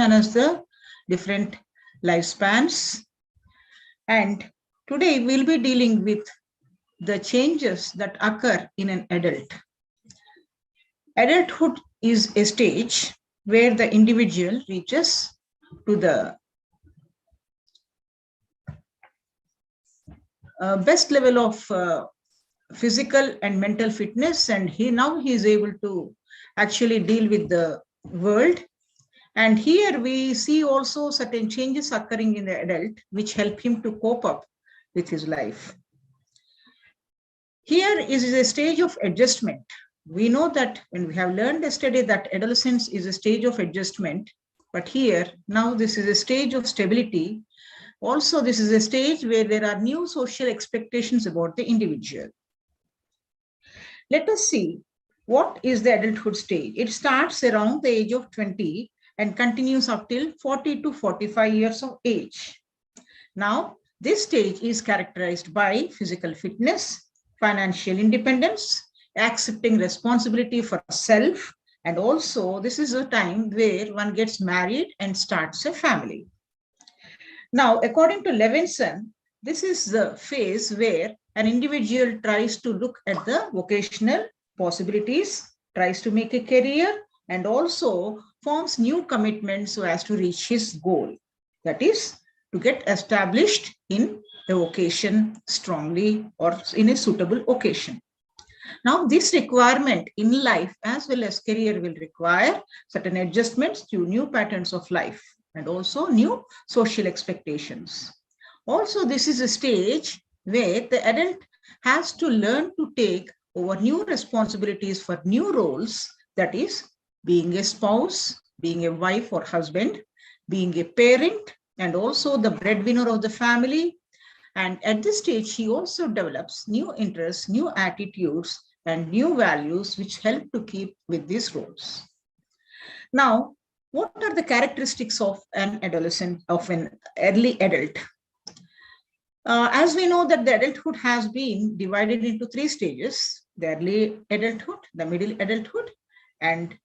known as the different lifespans. And today we'll be dealing with the changes that occur in an adult. Adulthood is a stage where the individual reaches to the best level of physical and mental fitness, and he is able to actually deal with the world. And here we see also certain changes occurring in the adult which help him to cope up with his life. Here is a stage of adjustment. We know that, and we have learned yesterday, that adolescence is a stage of adjustment, but here now this is a stage of stability. Also, this is a stage where there are new social expectations about the individual. Let us see what is the adulthood stage. It starts around the age of 20 and continues up till 40 to 45 years of age. Now, this stage is characterized by physical fitness, financial independence, accepting responsibility for self, and also this is a time where one gets married and starts a family. Now, according to Levinson, this is the phase where an individual tries to look at the vocational possibilities, tries to make a career, and also forms new commitments so as to reach his goal. That is, to get established in a vocation strongly or in a suitable occasion. Now, this requirement in life as well as career will require certain adjustments to new patterns of life and also new social expectations. Also, this is a stage where the adult has to learn to take over new responsibilities for new roles, that is, being a spouse, being a wife or husband, being a parent, and also the breadwinner of the family. And at this stage, he also develops new interests, new attitudes, and new values which help to keep with these roles. Now, what are the characteristics of an adolescent, of an early adult? As we know that the adulthood has been divided into 3 stages: the early adulthood, the middle adulthood, and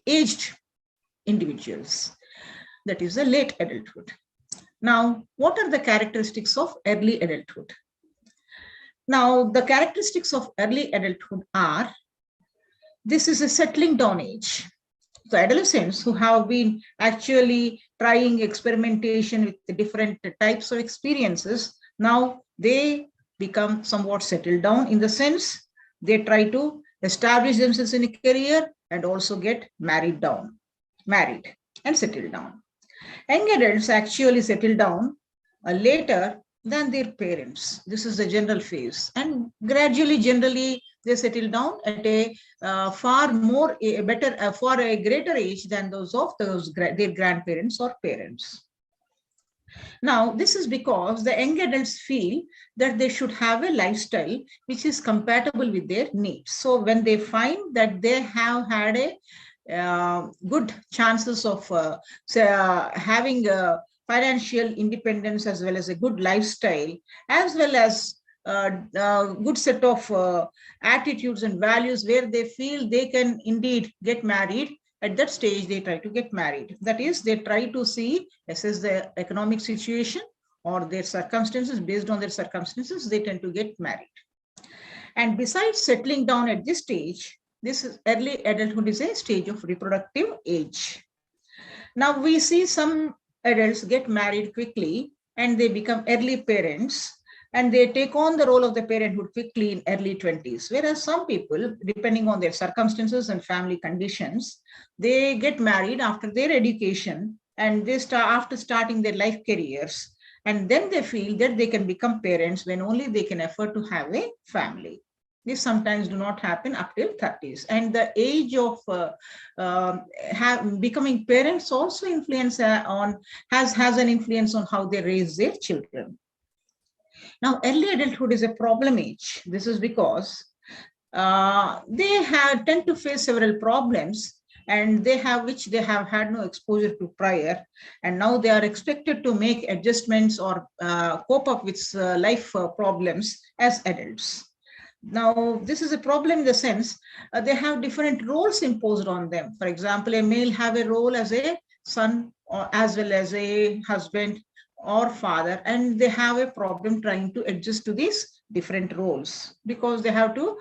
aged individuals. That is the late adulthood. Now, what are the characteristics of early adulthood? Now, the characteristics of early adulthood are, this is a settling down age. So adolescents who have been actually trying experimentation with the different types of experiences, now they become somewhat settled down, in the sense they try to establish themselves in a career and also get married and settle down. Young adults actually settle down later than their parents. This is the general phase, and gradually, generally, they settle down at a far greater age than those of their grandparents or parents. Now, this is because the young adults feel that they should have a lifestyle which is compatible with their needs. So when they find that they have had a good chances of having a financial independence as well as a good lifestyle, as well as good set of attitudes and values where they feel they can indeed get married, at that stage they try to get married. That is, they try to assess the economic situation or their circumstances. Based on their circumstances, they tend to get married. And besides settling down at this stage, this is early adulthood is a stage of reproductive age. Now we see some adults get married quickly and they become early parents, and they take on the role of the parenthood quickly in early 20s. Whereas some people, depending on their circumstances and family conditions, they get married after their education and they start after starting their life careers. And then they feel that they can become parents when only they can afford to have a family. This sometimes do not happen up till 30s. And the age of becoming parents also has an influence on how they raise their children. Now, early adulthood is a problem age. This is because they tend to face several problems, and which they have had no exposure to prior, and now they are expected to make adjustments or cope up with life problems as adults. Now, this is a problem in the sense they have different roles imposed on them. For example, a male have a role as a son or as well as a husband or father, and they have a problem trying to adjust to these different roles because they have to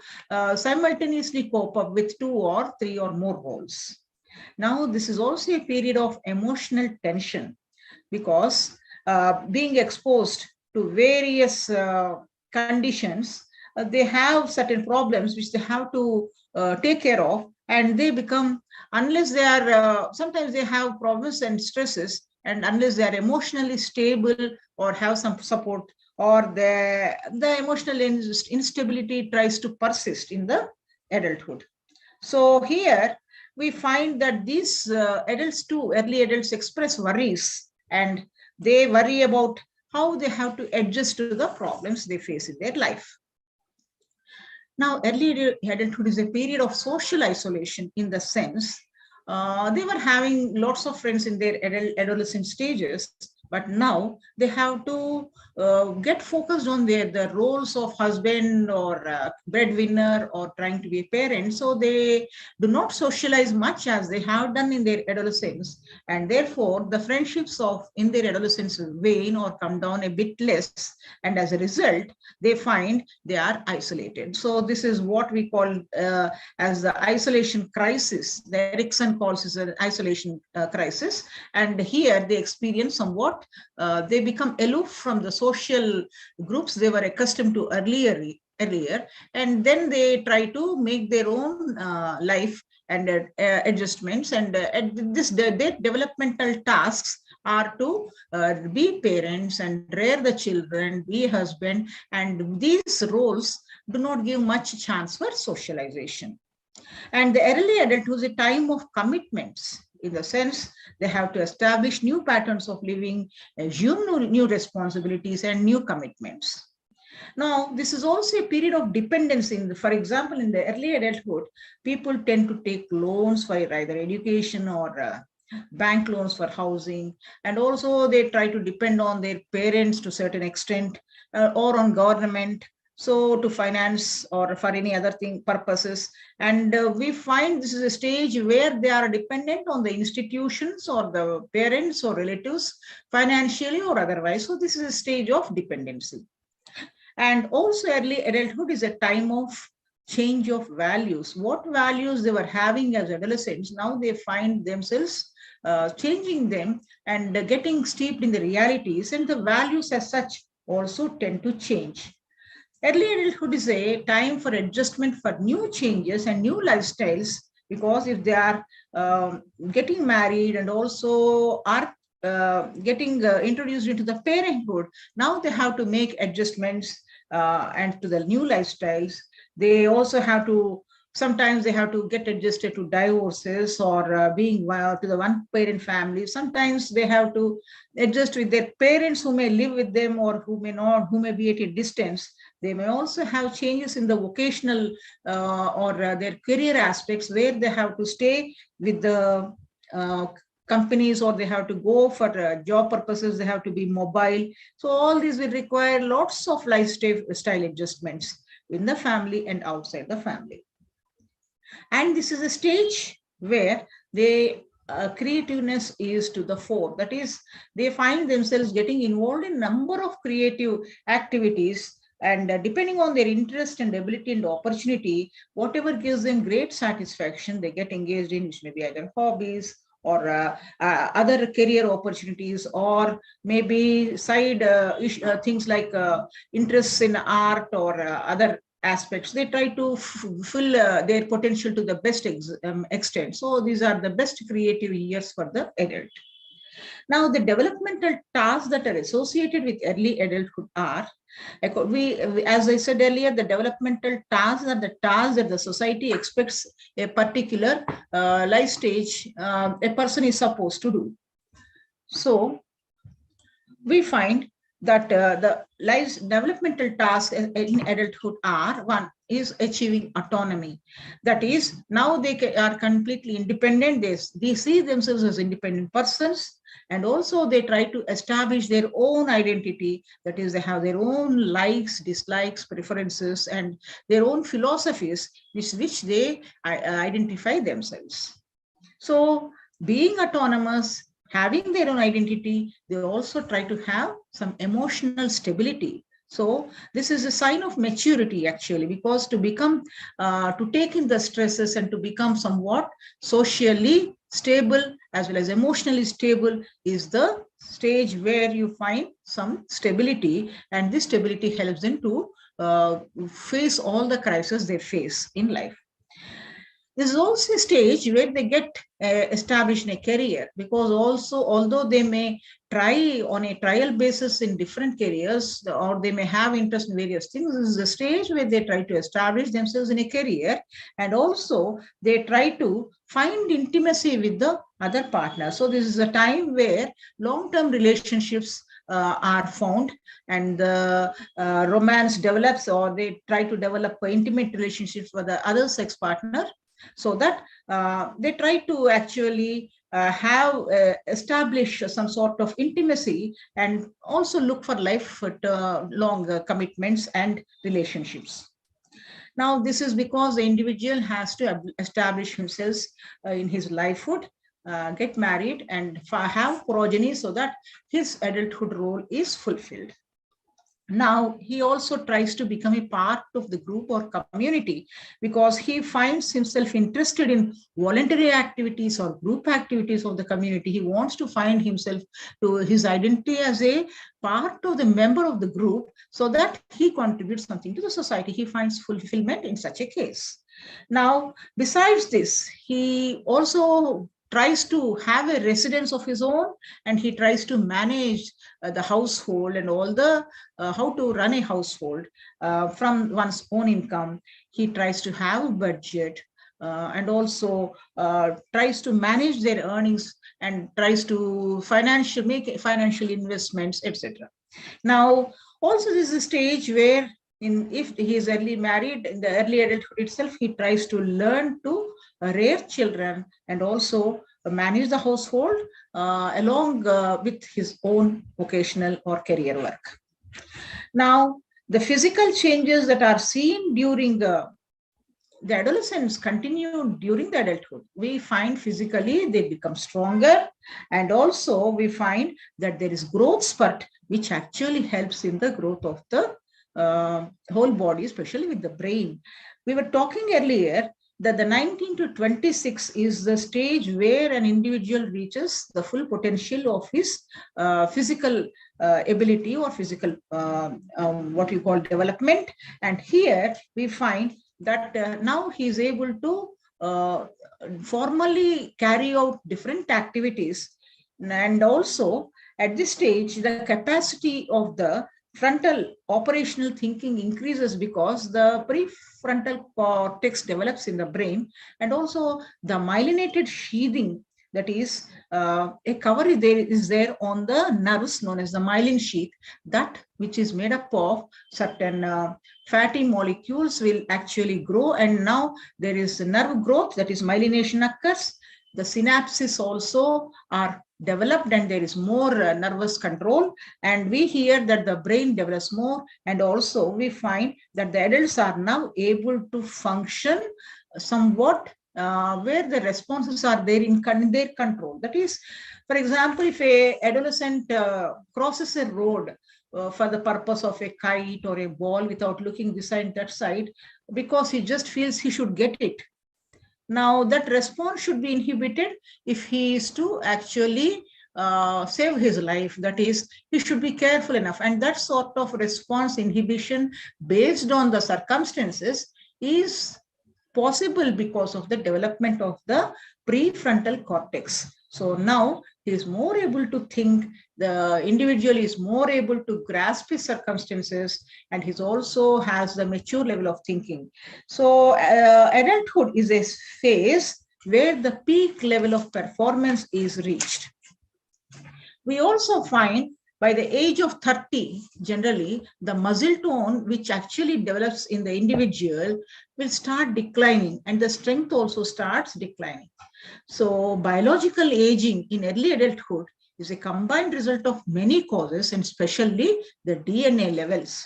simultaneously cope up with 2 or 3 or more roles. Now, this is also a period of emotional tension because being exposed to various conditions, they have certain problems which they have to take care of, and they become, unless they are, sometimes they have problems and stresses, and unless they are emotionally stable or have some support, or the emotional instability tries to persist in the adulthood. So here we find that these adults too, early adults, express worries, and they worry about how they have to adjust to the problems they face in their life. Now, early adulthood is a period of social isolation in the sense they were having lots of friends in their adolescent stages, but now they have to get focused on the roles of husband or breadwinner or trying to be a parent. So they do not socialize much as they have done in their adolescence, and therefore the friendships of in their adolescence wane or come down a bit less, and as a result they find they are isolated. So this is what we call as the isolation crisis. The Erikson calls it an isolation crisis, and here they experience somewhat, they become aloof from the social groups they were accustomed to earlier, and then they try to make their own life and adjustments, and their developmental tasks are to be parents and rear the children, be a husband, and these roles do not give much chance for socialization. And the early adulthood is a time of commitments, in the sense they have to establish new patterns of living, assume new responsibilities and new commitments. Now, this is also a period of dependence. For example, in the early adulthood, people tend to take loans for either education or bank loans for housing, and also they try to depend on their parents to a certain extent, or on government, so to finance or for any other thing purposes. And we find this is a stage where they are dependent on the institutions or the parents or relatives financially or otherwise. So this is a stage of dependency. And also early adulthood is a time of change of values. What values they were having as adolescents, now they find themselves changing them and getting steeped in the realities, and the values as such also tend to change. Early adulthood is a time for adjustment for new changes and new lifestyles, because if they are getting married and also are getting introduced into the parenthood, now they have to make adjustments and to the new lifestyles. They also have to, sometimes they have to get adjusted to divorces or being to the one parent family. Sometimes they have to adjust with their parents who may live with them or who may not, who may be at a distance. They may also have changes in the vocational or their career aspects, where they have to stay with the companies, or they have to go for job purposes, they have to be mobile. So all these will require lots of lifestyle adjustments in the family and outside the family. And this is a stage where they creativeness is to the fore. That is, they find themselves getting involved in a number of creative activities, and depending on their interest and ability and opportunity, whatever gives them great satisfaction, they get engaged in, which may be either hobbies or other career opportunities, or maybe side things like interests in art or other aspects. They try to fill their potential to the best extent. So these are the best creative years for the adult. Now, the developmental tasks that are associated with early adulthood are, as I said earlier, the developmental tasks are the tasks that the society expects a particular life stage a person is supposed to do. So we find that the life developmental tasks in adulthood are: one is achieving autonomy. That is, now they are completely independent. They see themselves as independent persons, and also they try to establish their own identity. That is, they have their own likes, dislikes, preferences, and their own philosophies which they identify themselves. So being autonomous having their own identity, they also try to have some emotional stability. So this is a sign of maturity actually, because to become, to take in the stresses and to become somewhat socially stable as well as emotionally stable is the stage where you find some stability, and this stability helps them to face all the crises they face in life. This is also a stage where they get established in a career, because also although they may try on a trial basis in different careers, or they may have interest in various things, this is a stage where they try to establish themselves in a career, and also they try to find intimacy with the other partner. So this is a time where long-term relationships are found, and the romance develops, or they try to develop intimate relationships with the other sex partner, so that they try to actually have establish some sort of intimacy, and also look for life long commitments and relationships. Now, this is because the individual has to establish himself in his lifehood, get married, and have progeny, so that his adulthood role is fulfilled. Now he also tries to become a part of the group or community, because he finds himself interested in voluntary activities or group activities of the community. He wants to find himself to his identity as a part of the member of the group, so that he contributes something to the society. He finds fulfillment in such a case. Now, besides this, he also tries to have a residence of his own, and he tries to manage the household and all the how to run a household from one's own income. He tries to have a budget, and also tries to manage their earnings, and tries to make financial investments, etc. Now, also this is a stage where, if he is early married, in the early adulthood itself, he tries to learn to rear children, and also manage the household along with his own vocational or career work. Now, the physical changes that are seen during the adolescence continue during the adulthood. We find physically they become stronger, and also we find that there is growth spurt, which actually helps in the growth of the whole body, especially with the brain. We were talking earlier that the 19 to 26 is the stage where an individual reaches the full potential of his physical ability, or physical what you call development. And here we find that now he is able to formally carry out different activities. And also at this stage, the capacity of the frontal operational thinking increases, because the prefrontal cortex develops in the brain, and also the myelinated sheathing, that is a cover is there on the nerves known as the myelin sheath, that which is made up of certain fatty molecules will actually grow, and now there is nerve growth, that is myelination occurs. The synapses also are developed, and there is more nervous control, and we hear that the brain develops more, and also we find that the adults are now able to function somewhat where the responses are there in their control. That is, for example, if a adolescent crosses a road for the purpose of a kite or a ball without looking this side that side, because he just feels he should get it, now that response should be inhibited if he is to actually save his life. That is, he should be careful enough. And that sort of response inhibition based on the circumstances is possible because of the development of the prefrontal cortex. So now he is more able to think, the individual is more able to grasp his circumstances, and he also has the mature level of thinking. So adulthood is a phase where the peak level of performance is reached. We also find by the age of 30, generally, the muscle tone, which actually develops in the individual, will start declining, and the strength also starts declining. So biological aging in early adulthood is a combined result of many causes, and especially the DNA levels.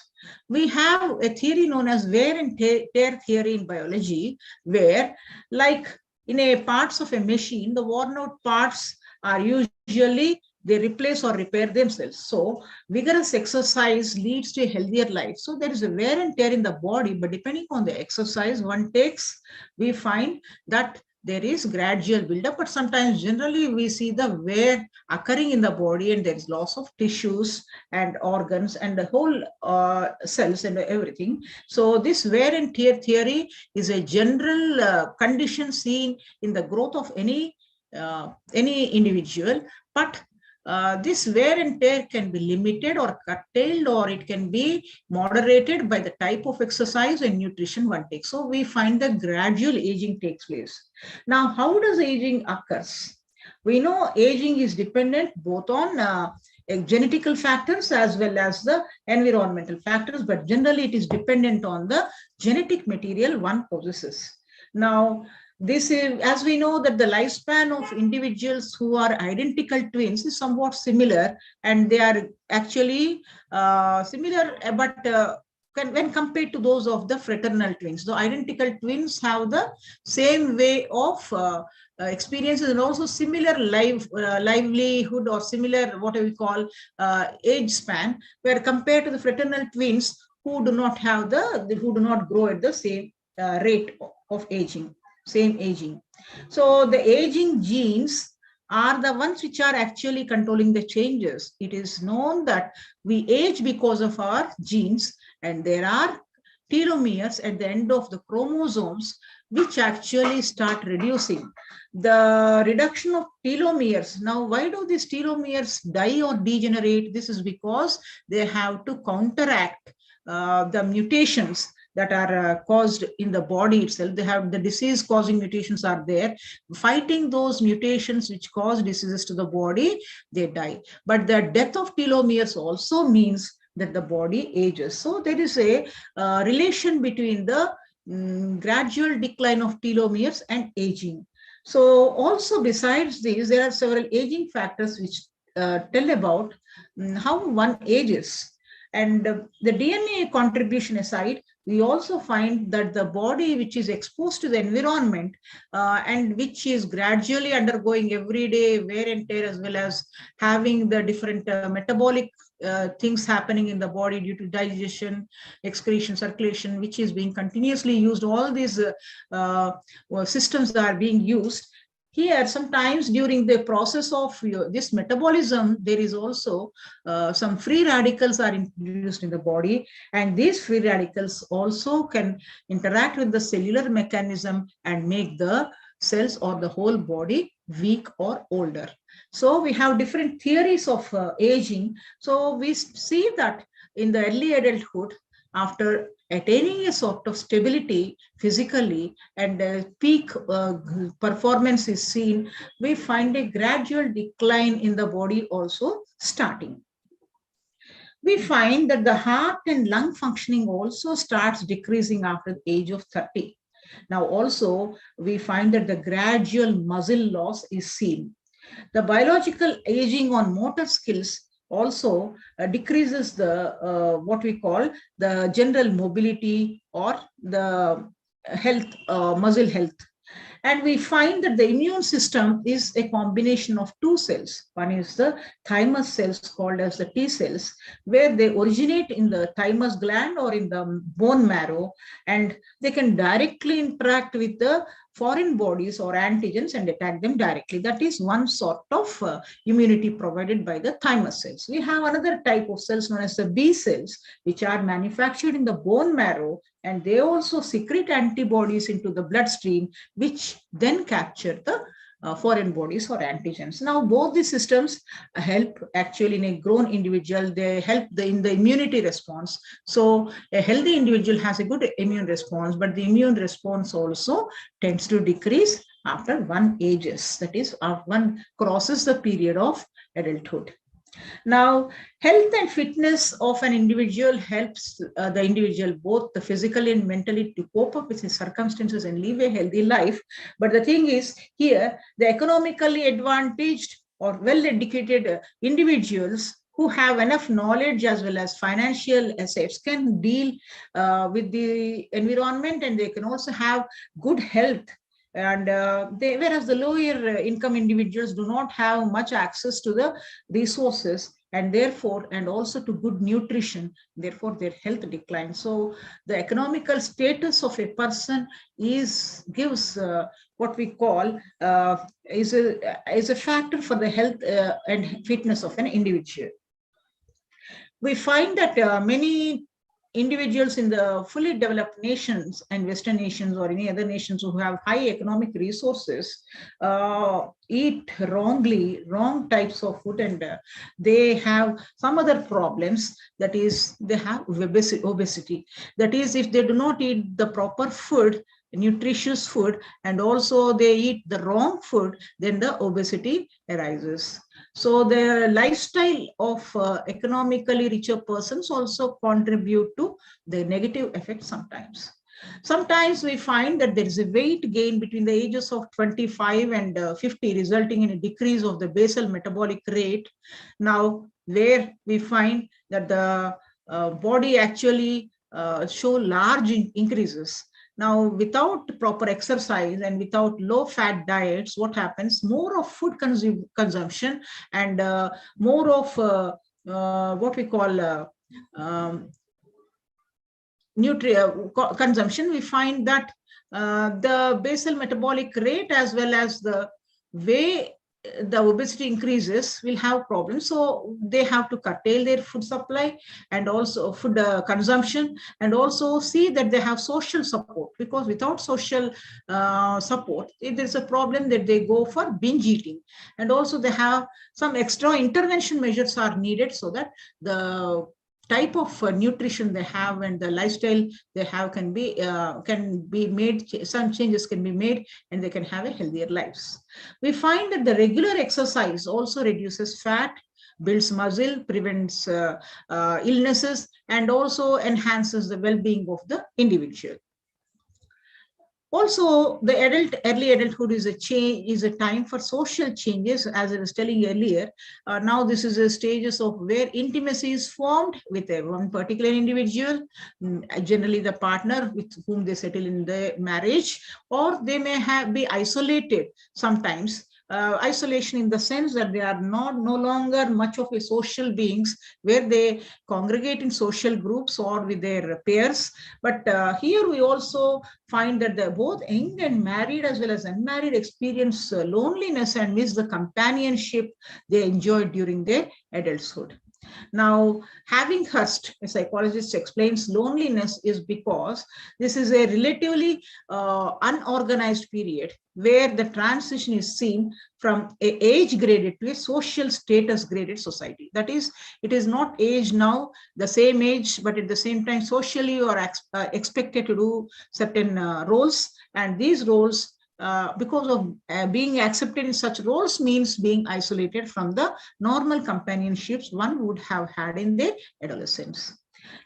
We have a theory known as wear and tear theory in biology, where, like in a parts of a machine, the worn out parts are usually they replace or repair themselves. So vigorous exercise leads to a healthier life. So there is a wear and tear in the body, but depending on the exercise one takes, we find that there is gradual buildup, but sometimes generally we see the wear occurring in the body and there is loss of tissues and organs and the whole cells and everything. So this wear and tear theory is a general condition seen in the growth of any individual, but this wear and tear can be limited or curtailed, or it can be moderated by the type of exercise and nutrition one takes. So we find the gradual aging takes place. Now, how does aging occurs? We know aging is dependent both on genetical factors as well as the environmental factors, but generally it is dependent on the genetic material one possesses. Now, this is, as we know, that the lifespan of individuals who are identical twins is somewhat similar, and they are actually similar, but when compared to those of the fraternal twins. The identical twins have the same way of experiences and also similar livelihood or similar what we call age span, where compared to the fraternal twins who do not have who do not grow at the same rate of aging. Same aging. So the aging genes are the ones which are actually controlling the changes. It is known that we age because of our genes, and there are telomeres at the end of the chromosomes which actually start reducing. The reduction of telomeres. Now, why do these telomeres die or degenerate? This is because they have to counteract the mutations that are caused in the body itself. They have the disease causing mutations are there. Fighting those mutations which cause diseases to the body, they die. But the death of telomeres also means that the body ages. So there is a relation between the gradual decline of telomeres and aging. So also besides these, there are several aging factors which tell about how one ages. And the DNA contribution aside, we also find that the body which is exposed to the environment and which is gradually undergoing everyday wear and tear, as well as having the different metabolic things happening in the body due to digestion, excretion, circulation, which is being continuously used. All these systems are being used. Here, sometimes during the process of this metabolism, there is also some free radicals are introduced in the body, and these free radicals also can interact with the cellular mechanism and make the cells or the whole body weak or older. So we have different theories of aging. So we see that in the early adulthood, after attaining a sort of stability physically and peak performance is seen, we find a gradual decline in the body also starting. We find that the heart and lung functioning also starts decreasing after the age of 30. Now also, we find that the gradual muscle loss is seen. The biological aging on motor skills also decreases the what we call the general mobility or the health, muscle health. And we find that the immune system is a combination of two cells. One is the thymus cells called as the T cells, where they originate in the thymus gland or in the bone marrow, and they can directly interact with the foreign bodies or antigens and attack them directly. That is one sort of immunity provided by the thymus cells. We have another type of cells known as the B cells, which are manufactured in the bone marrow, and they also secrete antibodies into the bloodstream, which then capture the foreign bodies or antigens. Now, both these systems help actually in a grown individual. They help in the immunity response. So a healthy individual has a good immune response, but the immune response also tends to decrease after one ages. That is, one crosses the period of adulthood. Now, health and fitness of an individual helps the individual both the physically and mentally to cope up with his circumstances and live a healthy life. But the thing is here, the economically advantaged or well-educated individuals who have enough knowledge as well as financial assets can deal with the environment, and they can also have good health And whereas the lower income individuals do not have much access to the resources, and therefore, and also to good nutrition, therefore their health declines. So the economical status of a person gives what we call is a factor for the health and fitness of an individual. We find that many individuals in the fully developed nations and Western nations or any other nations who have high economic resources eat wrong types of food, and they have some other problems. That is, they have obesity. That is, if they do not eat the proper food, nutritious food, and also they eat the wrong food, then the obesity arises. So the lifestyle of economically richer persons also contribute to the negative effect sometimes. Sometimes we find that there is a weight gain between the ages of 25 and 50, resulting in a decrease of the basal metabolic rate. Now, where we find that the body actually show large increases. Now, without proper exercise and without low-fat diets, what happens? More of food consumption and more of what we call consumption. We find that the basal metabolic rate as well as the way the obesity increases will have problems. So they have to curtail their food supply and also food consumption, and also see that they have social support, because without social support, if there's a problem that they go for binge eating. And also they have some extra intervention measures are needed so that the type of nutrition they have and the lifestyle they have can be made, some changes can be made, and they can have a healthier lives. We find that the regular exercise also reduces fat, builds muscle, prevents illnesses, and also enhances the well-being of the individual. Also, the early adulthood is a time for social changes, as I was telling earlier. Now, this is a stages of where intimacy is formed with one particular individual, generally the partner with whom they settle in the marriage, or they may be isolated sometimes. Isolation in the sense that they are no longer much of a social beings, where they congregate in social groups or with their peers. But here we also find that both young and married as well as unmarried experience loneliness and miss the companionship they enjoyed during their adulthood. Now, having Hurst, a psychologist, explains loneliness is because this is a relatively unorganized period where the transition is seen from an age-graded to a social status-graded society. That is, it is not age now, the same age, but at the same time socially you are expected to do certain roles, and these roles because of being accepted in such roles means being isolated from the normal companionships one would have had in their adolescence.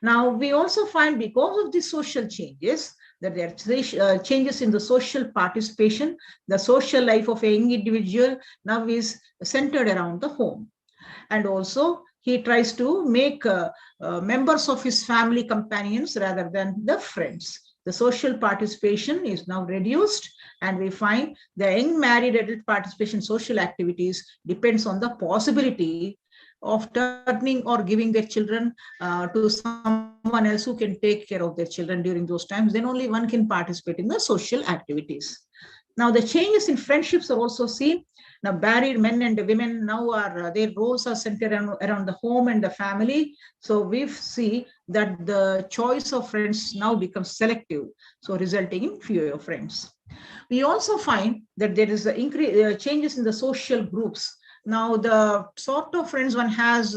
Now, we also find because of these social changes that there are changes in the social participation. The social life of a young individual now is centered around the home. And also, he tries to make members of his family companions rather than the friends. The social participation is now reduced, and we find the young married adult participation in social activities depends on the possibility of turning or giving their children to someone else who can take care of their children during those times. Then only one can participate in the social activities. Now, the changes in friendships are also seen. Now, married men and women now are, their roles are centered around the home and the family. So we see that the choice of friends now becomes selective, so resulting in fewer friends. We also find that there is the changes in the social groups. Now, the sort of friends one has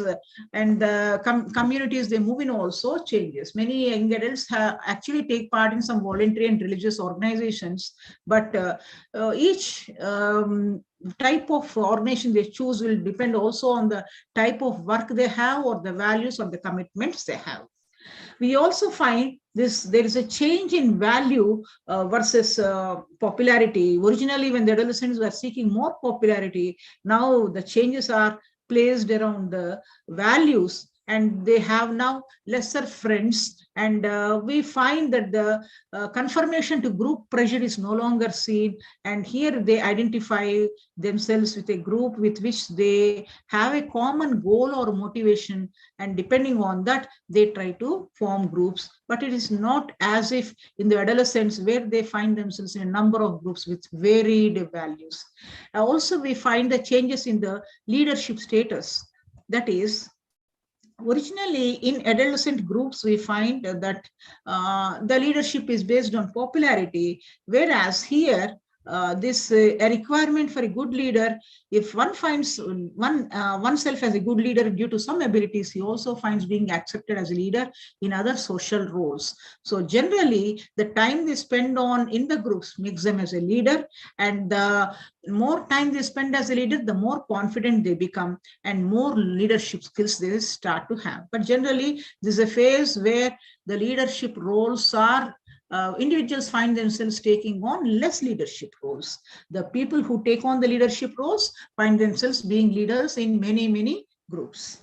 and the communities they move in also changes. Many young adults actually take part in some voluntary and religious organizations, but each type of organization they choose will depend also on the type of work they have or the values or the commitments they have. We also find there is a change in value versus popularity. Originally, when the adolescents were seeking more popularity, now the changes are placed around the values and they have now lesser friends, and we find that the conformation to group pressure is no longer seen, and here they identify themselves with a group with which they have a common goal or motivation, and depending on that they try to form groups. But it is not as if in the adolescence where they find themselves in a number of groups with varied values. Also we find the changes in the leadership status. That is, originally in adolescent groups we find that the leadership is based on popularity, whereas here this a requirement for a good leader, if one finds oneself as a good leader due to some abilities, he also finds being accepted as a leader in other social roles. So generally the time they spend on in the groups makes them as a leader, and the more time they spend as a leader, the more confident they become and more leadership skills they start to have. But generally this is a phase where the leadership roles are individuals find themselves taking on less leadership roles. The people who take on the leadership roles find themselves being leaders in many groups.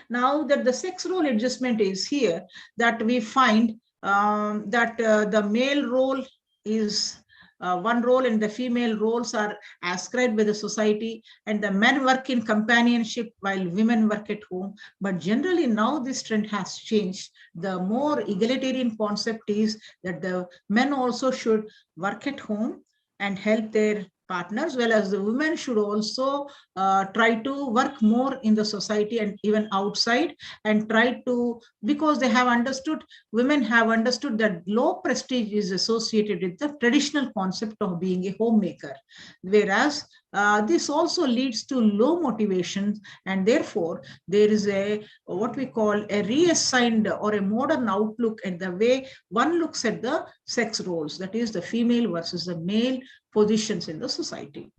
Now that the sex role adjustment is here, that we find that the male role is one role and the female roles are ascribed by the society, and the men work in companionship while women work at home. But generally now this trend has changed. The more egalitarian concept is that the men also should work at home and help their partners, well as the women should also try to work more in the society and even outside, and try to, because they have understood, women have understood that low prestige is associated with the traditional concept of being a homemaker, whereas this also leads to low motivation, and therefore there is a what we call a reassigned or a modern outlook at the way one looks at the sex roles, that is the female versus the male positions in the society.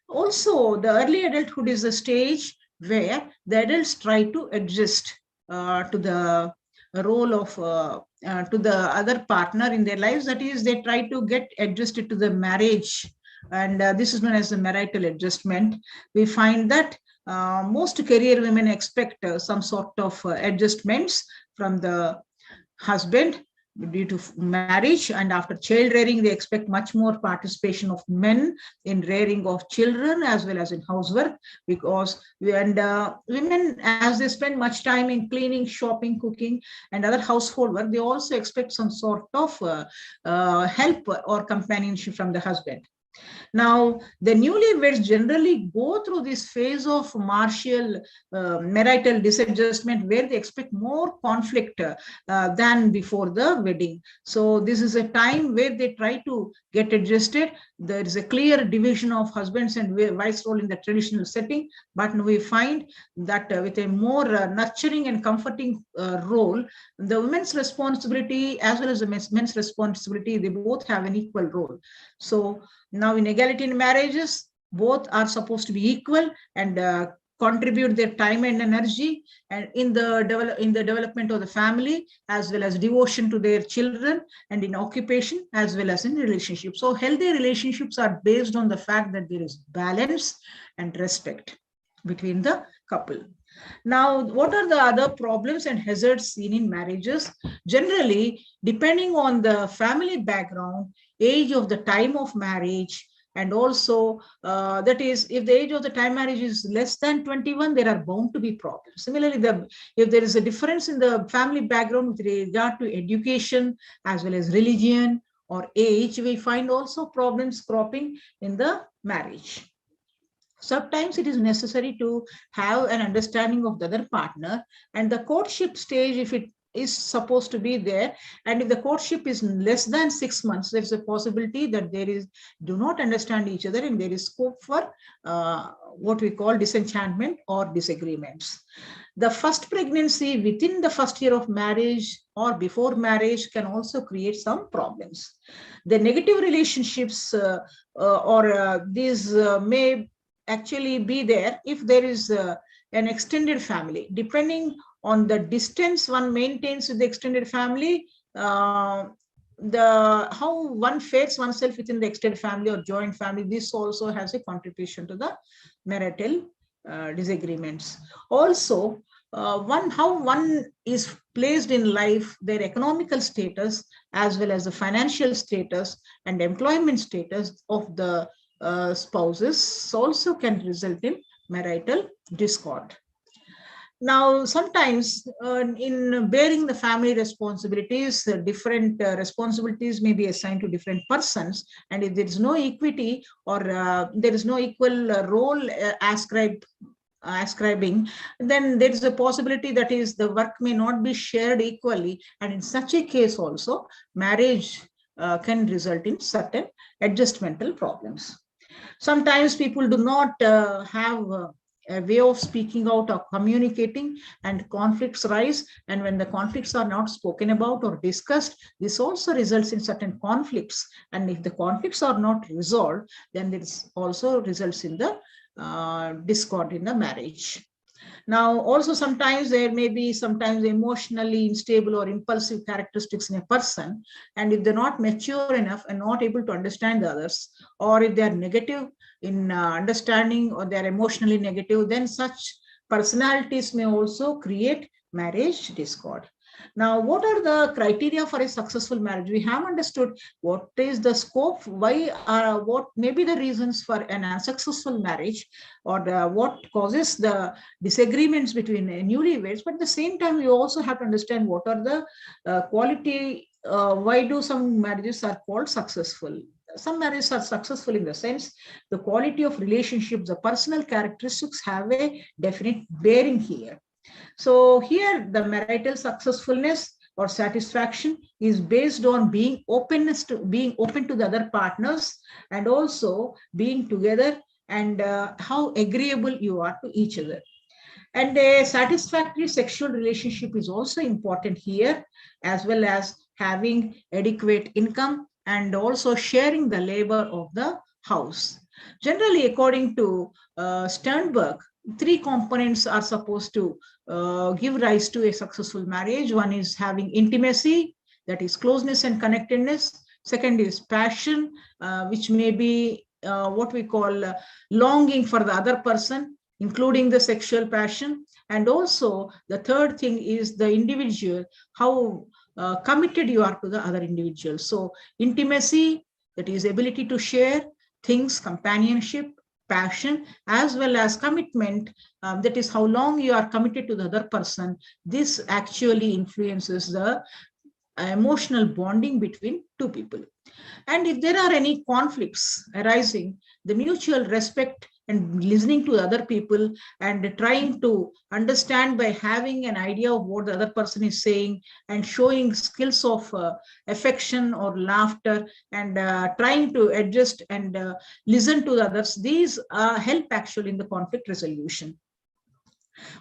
Also, the early adulthood is a stage where the adults try to adjust to the role of to the other partner in their lives. That is, they try to get adjusted to the marriage, and this is known as the marital adjustment. We find that most career women expect some sort of adjustments from the husband due to marriage, and after child rearing they expect much more participation of men in rearing of children as well as in housework, because women, as they spend much time in cleaning, shopping, cooking and other household work, they also expect some sort of help or companionship from the husband. Now, the newlyweds generally go through this phase of marital disadjustment, where they expect more conflict than before the wedding. So this is a time where they try to get adjusted. There is a clear division of husbands and wives role in the traditional setting, but we find that with a more nurturing and comforting role, the women's responsibility as well as the men's responsibility, they both have an equal role. So now in equality in marriages, both are supposed to be equal and contribute their time and energy and in the development of the family, as well as devotion to their children, and in occupation as well as in relationships. So healthy relationships are based on the fact that there is balance and respect between the couple. Now, what are the other problems and hazards seen in marriages? Generally, depending on the family background, age of the time of marriage, and also that is, if the age of the time marriage is less than 21, there are bound to be problems. Similarly, if there is a difference in the family background with regard to education as well as religion or age, we find also problems cropping in the marriage. Sometimes it is necessary to have an understanding of the other partner, and the courtship stage, if it is supposed to be there, and if the courtship is less than 6 months, there's a possibility that do not understand each other, and there is scope for what we call disenchantment or disagreements. The first pregnancy within the first year of marriage or before marriage can also create some problems. The negative relationships these may actually be there if there is an extended family. Depending on the distance one maintains with the extended family, how one fares oneself within the extended family or joint family, this also has a contribution to the marital disagreements. Also, how one is placed in life, their economical status, as well as the financial status and employment status of the spouses also can result in marital discord. Now, sometimes in bearing the family responsibilities, different responsibilities may be assigned to different persons. And if there is no equity or there is no equal role ascribing, then there is a possibility that is the work may not be shared equally. And in such a case also, marriage can result in certain adjustmental problems. Sometimes people do not have a way of speaking out or communicating, and conflicts rise. And when the conflicts are not spoken about or discussed, this also results in certain conflicts. And if the conflicts are not resolved, then this also results in the discord in the marriage. Now, also sometimes there may be sometimes emotionally unstable or impulsive characteristics in a person. And if they're not mature enough and not able to understand the others, or if they're negative in understanding or they're emotionally negative, then such personalities may also create marriage discord. Now, what are the criteria for a successful marriage? We have understood what is the scope, why, what may be the reasons for an unsuccessful marriage, or what causes the disagreements between newlyweds. But at the same time, we also have to understand what are the quality, why do some marriages are called successful? Some marriages are successful in the sense the quality of relationships, the personal characteristics have a definite bearing here. So here the marital successfulness or satisfaction is based on being open to the other partners, and also being together, and how agreeable you are to each other. And a satisfactory sexual relationship is also important here, as well as having adequate income and also sharing the labor of the house. Generally, according to Sternberg, three components are supposed to give rise to a successful marriage. One is having intimacy, that is closeness and connectedness. Second is passion, which may be what we call longing for the other person, including the sexual passion. And also the third thing is the individual, how committed you are to the other individual. So intimacy, that is ability to share things, companionship, passion, as well as commitment, that is how long you are committed to the other person. This actually influences the emotional bonding between two people. And if there are any conflicts arising, the mutual respect and listening to other people and trying to understand by having an idea of what the other person is saying, and showing skills of affection or laughter, and trying to adjust and listen to the others, these help actually in the conflict resolution.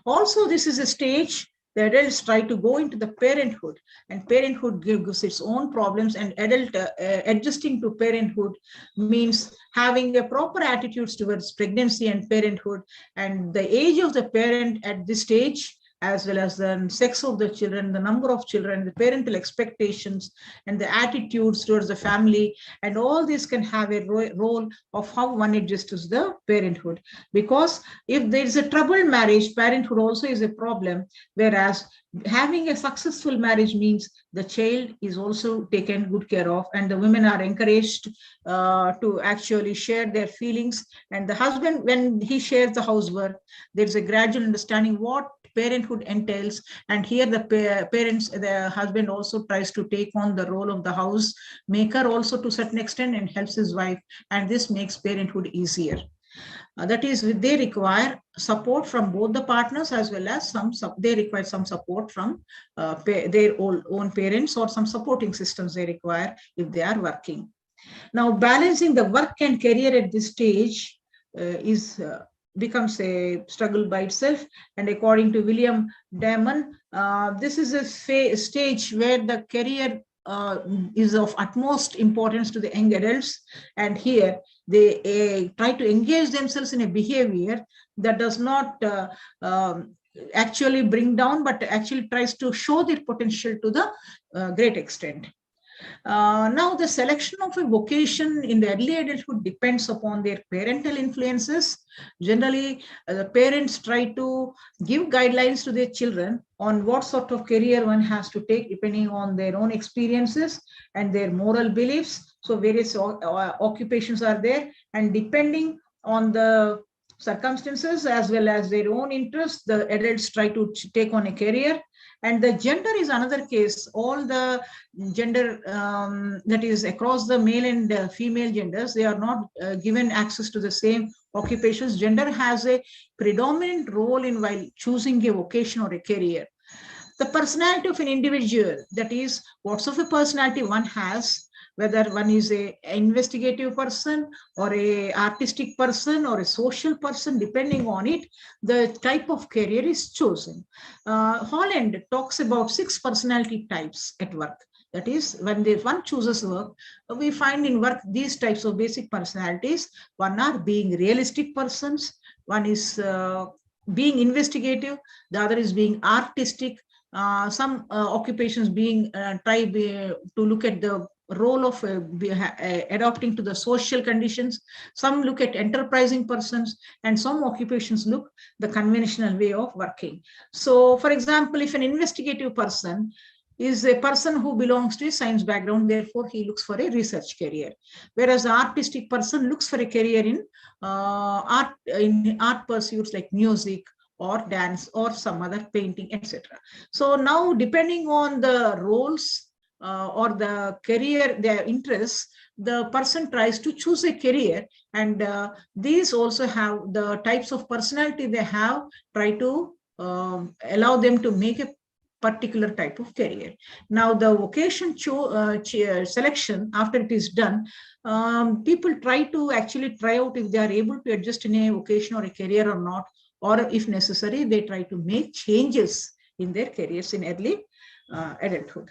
Also, this is a stage the adults try to go into the parenthood, and parenthood gives its own problems, and adult adjusting to parenthood means having a proper attitudes towards pregnancy and parenthood, and the age of the parent at this stage, as well as the sex of the children, the number of children, the parental expectations, and the attitudes towards the family. And all this can have a role of how one adjusts to the parenthood. Because if there is a troubled marriage, parenthood also is a problem. Whereas having a successful marriage means the child is also taken good care of, and the women are encouraged to actually share their feelings. And the husband, when he shares the housework, there's a gradual understanding what parenthood entails. And here the parents, the husband also tries to take on the role of the house maker also to a certain extent, and helps his wife, and this makes parenthood easier. That is, they require support from both the partners, as well as they require some support from their own parents, or some supporting systems they require if they are working. Now, balancing the work and career at this stage becomes a struggle by itself. And according to William Damon, this is a stage where the career is of utmost importance to the young adults. And here they try to engage themselves in a behavior that does not actually bring down, but actually tries to show their potential to the great extent. Now, the selection of a vocation in the early adulthood depends upon their parental influences. Generally, the parents try to give guidelines to their children on what sort of career one has to take depending on their own experiences and their moral beliefs. So, various occupations are there, and depending on the circumstances as well as their own interests, the adults try to take on a career. And the gender is another case. All the gender, that is across the male and female genders, they are not given access to the same occupations. Gender has a predominant role in while choosing a vocation or a career. The personality of an individual, that is what sort of a personality one has, whether one is a investigative person or a artistic person or a social person, depending on it, the type of career is chosen. Holland talks about 6 personality types at work. That is, when one chooses work, we find in work these types of basic personalities. One are being realistic persons, one is being investigative, the other is being artistic, some occupations being to look at the role of adapting to the social conditions. Some look at enterprising persons, and some occupations look the conventional way of working. So, for example, if an investigative person is a person who belongs to a science background, therefore he looks for a research career, whereas the artistic person looks for a career in art pursuits like music or dance or some other painting, etc. So now, depending on the roles or the career, their interests, the person tries to choose a career, and these also have the types of personality they have, try to allow them to make a particular type of career. Now, the vocation selection, after it is done, people try to actually try out if they are able to adjust in a vocation or a career or not, or if necessary, they try to make changes in their careers in early adulthood.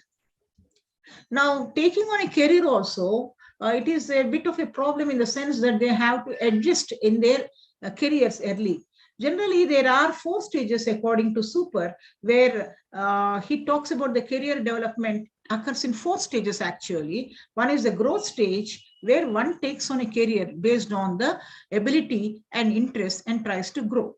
Now, taking on a career also, it is a bit of a problem in the sense that they have to adjust in their careers early. Generally, there are 4 stages according to Super, where he talks about the career development occurs in 4 stages actually. One is the growth stage, where one takes on a career based on the ability and interest and tries to grow.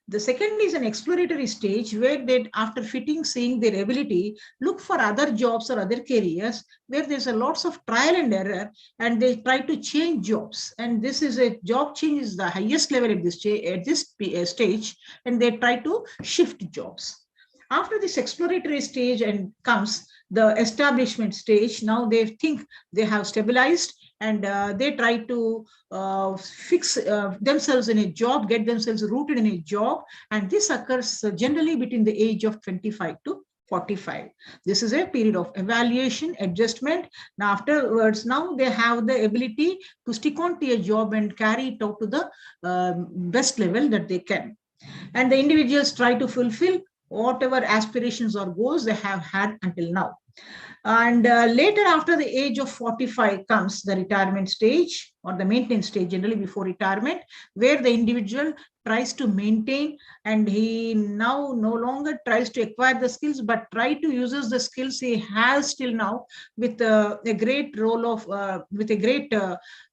The second is an exploratory stage, where they, after seeing their ability, look for other jobs or other careers where there's a lots of trial and error, and they try to change jobs. And this is a job change is the highest level at this stage, and they try to shift jobs. After this exploratory stage and comes the establishment stage. Now they think they have stabilized, and they try to fix themselves in a job, get themselves rooted in a job. And this occurs generally between the age of 25 to 45. This is a period of evaluation, adjustment. Now, afterwards, now they have the ability to stick on to a job and carry it out to the best level that they can. And the individuals try to fulfill whatever aspirations or goals they have had until now. And later, after the age of 45, comes the retirement stage or the maintenance stage, generally before retirement, where the individual tries to maintain, and he now no longer tries to acquire the skills, but try to uses the skills he has till now with a great role of, with a great,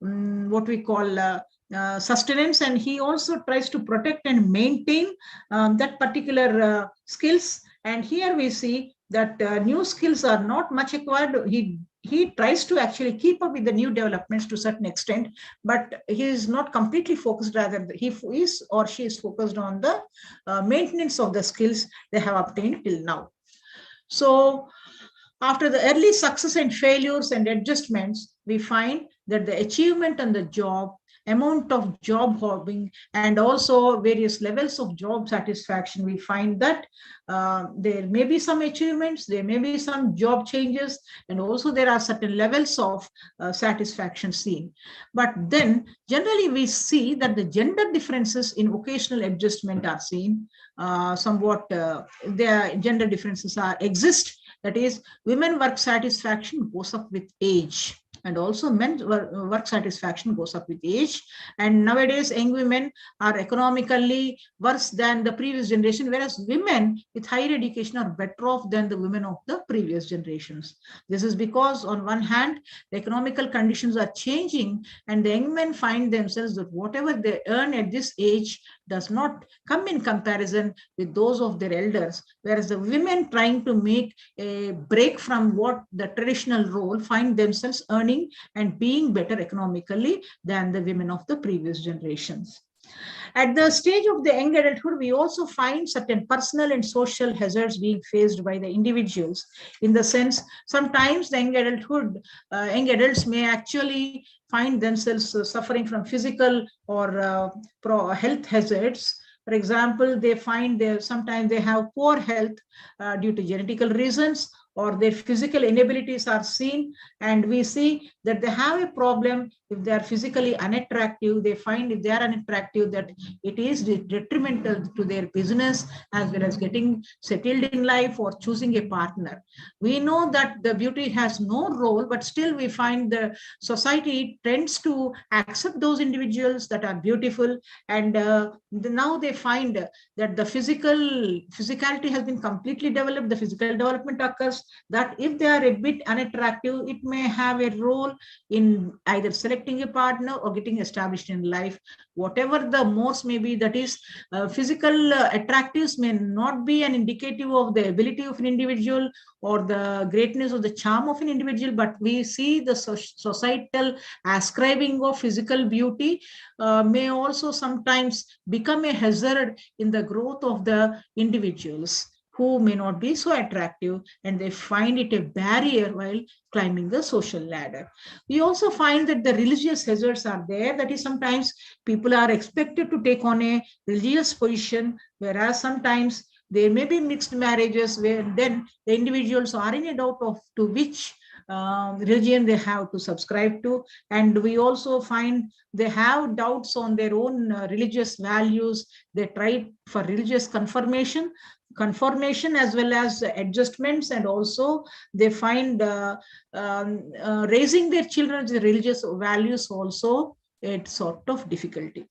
what we call sustenance, and he also tries to protect and maintain that particular skills. And here we see that new skills are not much acquired. He tries to actually keep up with the new developments to a certain extent, but he is not completely focused. Rather, he is or she is focused on the maintenance of the skills they have obtained till now. So, after the early success and failures and adjustments, we find that the achievement on the job, amount of job hopping, and also various levels of job satisfaction, we find that there may be some achievements, there may be some job changes, and also there are certain levels of satisfaction seen. But then generally we see that the gender differences in vocational adjustment are seen. Somewhat the gender differences exist. That is, women work satisfaction goes up with age, And also men's work satisfaction goes up with age. And nowadays, young women are economically worse than the previous generation, whereas women with higher education are better off than the women of the previous generations. This is because, on one hand, the economical conditions are changing, and the young men find themselves that whatever they earn at this age does not come in comparison with those of their elders, whereas the women trying to make a break from what the traditional role find themselves earning and being better economically than the women of the previous generations. At the stage of the young adulthood, we also find certain personal and social hazards being faced by the individuals. In the sense, sometimes the young adults may actually find themselves suffering from physical or health hazards. For example, they find sometimes they have poor health due to genetical reasons, or their physical inabilities are seen, and we see that they have a problem. If they are physically unattractive, they find if they are unattractive that it is detrimental to their business as well as getting settled in life or choosing a partner. We know that the beauty has no role, but still we find the society tends to accept those individuals that are beautiful, and now they find that the physicality has been completely developed, the physical development occurs, that if they are a bit unattractive, it may have a role in either selecting a partner or getting established in life. Whatever the most may be, that is, physical attractives may not be an indicative of the ability of an individual or the greatness or the charm of an individual, but we see the societal ascribing of physical beauty may also sometimes become a hazard in the growth of the individuals who may not be so attractive, and they find it a barrier while climbing the social ladder. We also find that the religious hazards are there. That is, sometimes people are expected to take on a religious position, whereas sometimes there may be mixed marriages where then the individuals are in a doubt of to which religion they have to subscribe to. And we also find they have doubts on their own religious values. They try for religious conformation as well as adjustments, and also they find raising their children with religious values also a sort of difficulty.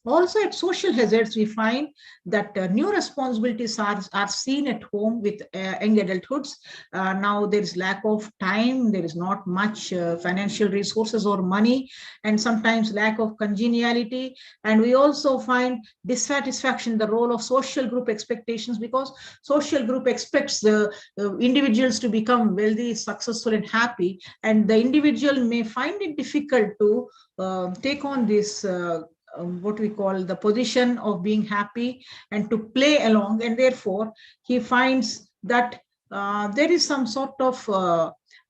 Also, at social hazards, we find that new responsibilities are seen at home with young adulthoods. Now, there is lack of time, there is not much financial resources or money, and sometimes lack of congeniality. And we also find dissatisfaction in the role of social group expectations, because social group expects the individuals to become wealthy, successful, and happy. And the individual may find it difficult to take on this what we call the position of being happy and to play along, and therefore he finds that there is some sort of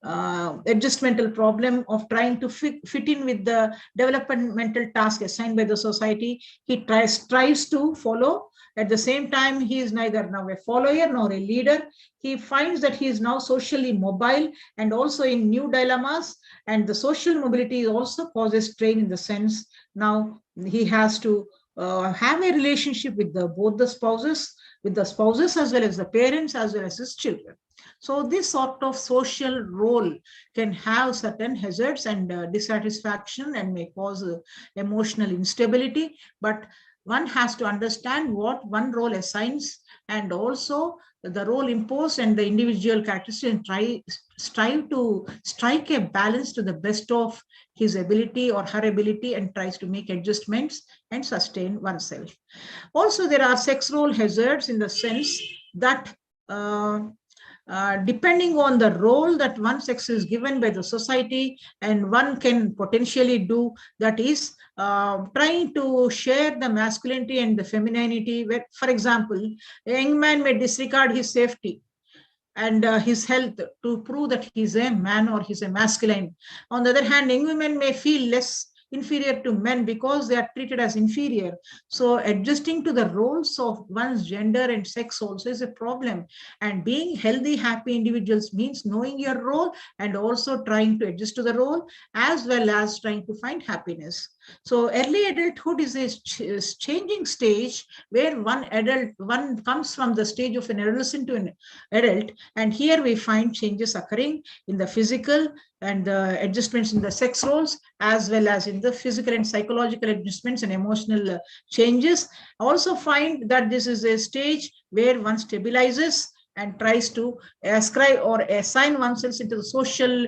adjustmental problem of trying to fit in with the developmental task assigned by the society. He tries to follow. At the same time, he is neither now a follower nor a leader. He finds that he is now socially mobile and also in new dilemmas, and the social mobility also causes strain in the sense now he has to have a relationship with both the spouses, as well as the parents, as well as his children. So this sort of social role can have certain hazards and dissatisfaction and may cause emotional instability. But one has to understand what one role assigns and also the role imposed and the individual characteristics, and strive to strike a balance to the best of his ability or her ability, and tries to make adjustments and sustain oneself. Also, there are sex role hazards in the sense that depending on the role that one sex is given by the society, and one can potentially do, that is trying to share the masculinity and the femininity. Where, for example, a young man may disregard his safety and his health to prove that he's a man or he's a masculine. On the other hand, young women may feel less inferior to men because they are treated as inferior. So adjusting to the roles of one's gender and sex also is a problem. And being healthy, happy individuals means knowing your role and also trying to adjust to the role, as well as trying to find happiness. So early adulthood is a changing stage where one comes from the stage of an adolescent to an adult. And here we find changes occurring in the physical, and the adjustments in the sex roles, as well as in the physical and psychological adjustments and emotional changes. Also find that this is a stage where one stabilizes and tries to ascribe or assign oneself into the social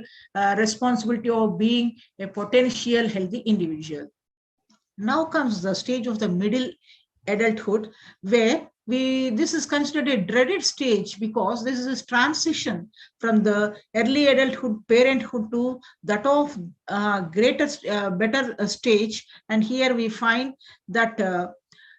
responsibility of being a potential healthy individual. Now comes the stage of the middle adulthood, where this is considered a dreaded stage, because this is a transition from the early adulthood, parenthood, to that of better stage. And here we find that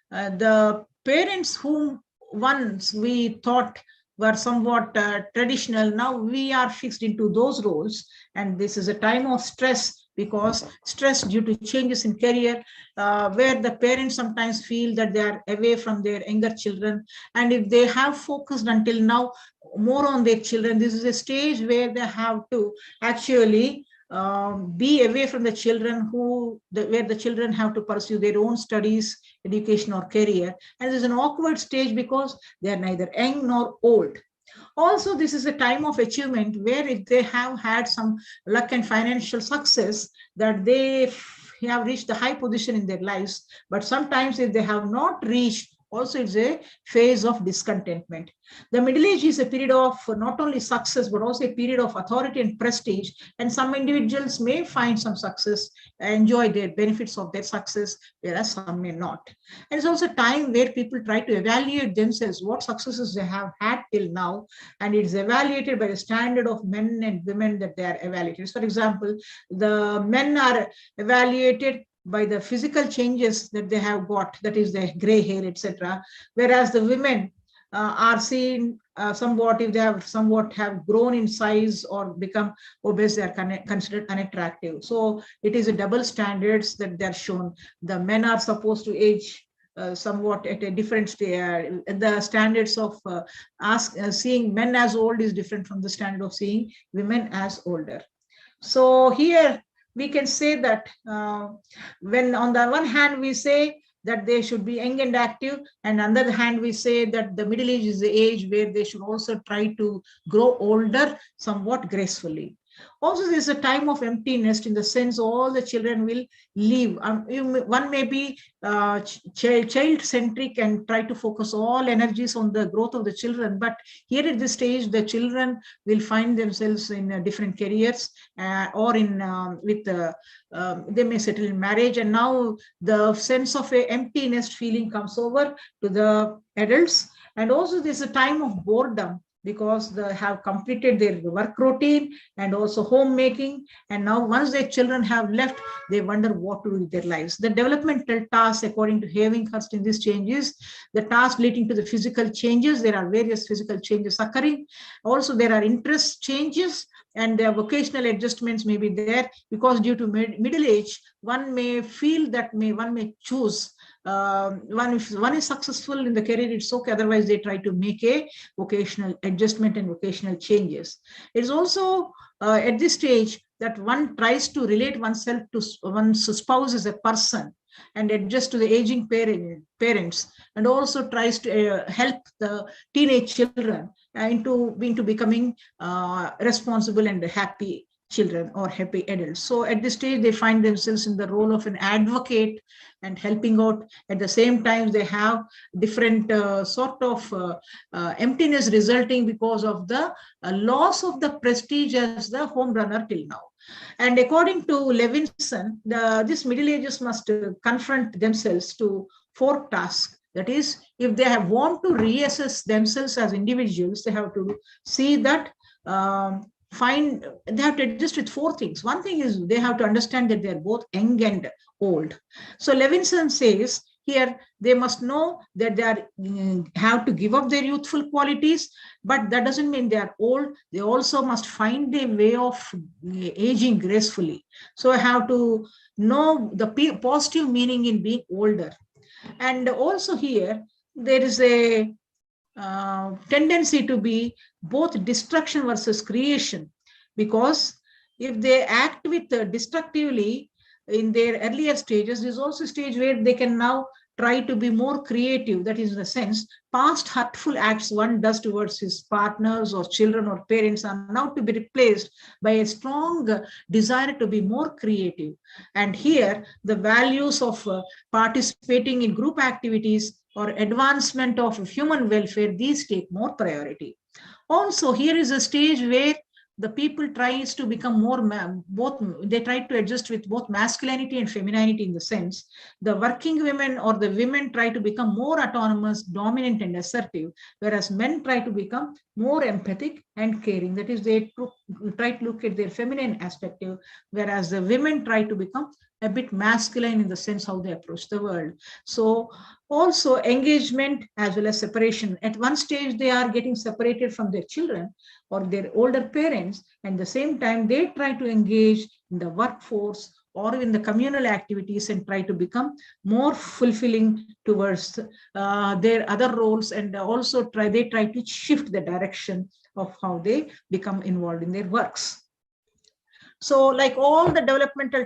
the parents whom once we thought were somewhat traditional, now we are fixed into those roles. And this is a time of stress, because stress due to changes in career, where the parents sometimes feel that they are away from their younger children. And if they have focused until now more on their children, this is a stage where they have to actually be away from the children, where the children have to pursue their own studies, education, or career. And this is an awkward stage, because they are neither young nor old. Also, this is a time of achievement, where if they have had some luck and financial success, that they have reached a high position in their lives. But sometimes if they have not reached, also it's a phase of discontentment. The middle age is a period of not only success, but also a period of authority and prestige. And some individuals may find some success, enjoy the benefits of their success, whereas some may not. And it's also a time where people try to evaluate themselves, what successes they have had till now, and it's evaluated by the standard of men and women that they are evaluated. For example, the men are evaluated by the physical changes that they have got, that is the gray hair, etc. Whereas the women are seen somewhat, if they have somewhat have grown in size or become obese, they are considered unattractive. So it is a double standards that they are shown. The men are supposed to age somewhat at a different stage. The standards of seeing men as old is different from the standard of seeing women as older. So here we can say that when on the one hand we say that they should be young and active, and on the other hand we say that the middle age is the age where they should also try to grow older somewhat gracefully. Also, there's a time of empty nest, in the sense all the children will leave. One may be child-centric and try to focus all energies on the growth of the children. But here at this stage, the children will find themselves in different careers, or in they may settle in marriage. And now the sense of a empty nest feeling comes over to the adults. And also there's a time of boredom, because they have completed their work routine and also homemaking. And now once their children have left, they wonder what to do with their lives. The developmental tasks, according to Havinghurst in these changes, the task leading to the physical changes, there are various physical changes occurring. Also, there are interest changes, and the vocational adjustments may be there, because due to middle age, one may feel that one may choose if one is successful in the career, it's okay. Otherwise, they try to make a vocational adjustment and vocational changes. It's also at this stage that one tries to relate oneself to one's spouse as a person, and adjust to the aging parents, and also tries to help the teenage children into becoming responsible and happy children or happy adults. So at this stage, they find themselves in the role of an advocate and helping out. At the same time, they have different sort of emptiness resulting because of the loss of the prestige as the home runner till now. And according to Levinson, these middle agers must confront themselves to 4 tasks. That is, if they have want to reassess themselves as individuals, they have to see that they have to adjust with 4 things. One thing is they have to understand that they're both young and old. So Levinson says here they must know that they are have to give up their youthful qualities, but that doesn't mean they are old. They also must find a way of aging gracefully. So I have to know the positive meaning in being older. And also here there is a tendency to be both destruction versus creation, because if they act with destructively in their earlier stages, there's also a stage where they can now try to be more creative. That is in the sense, past hurtful acts one does towards his partners or children or parents are now to be replaced by a strong desire to be more creative. And here, the values of participating in group activities or advancement of human welfare, these take more priority. Also, here is a stage where the people tries to become more both, they try to adjust with both masculinity and femininity, in the sense the working women or the women try to become more autonomous, dominant and assertive, whereas men try to become more empathic and caring. That is, they try to look at their feminine aspect, whereas the women try to become a bit masculine in the sense how they approach the world. So also engagement as well as separation. At one stage, they are getting separated from their children or their older parents, and at the same time, they try to engage in the workforce or in the communal activities and try to become more fulfilling towards their other roles, and also they try to shift the direction of how they become involved in their works. So like all the developmental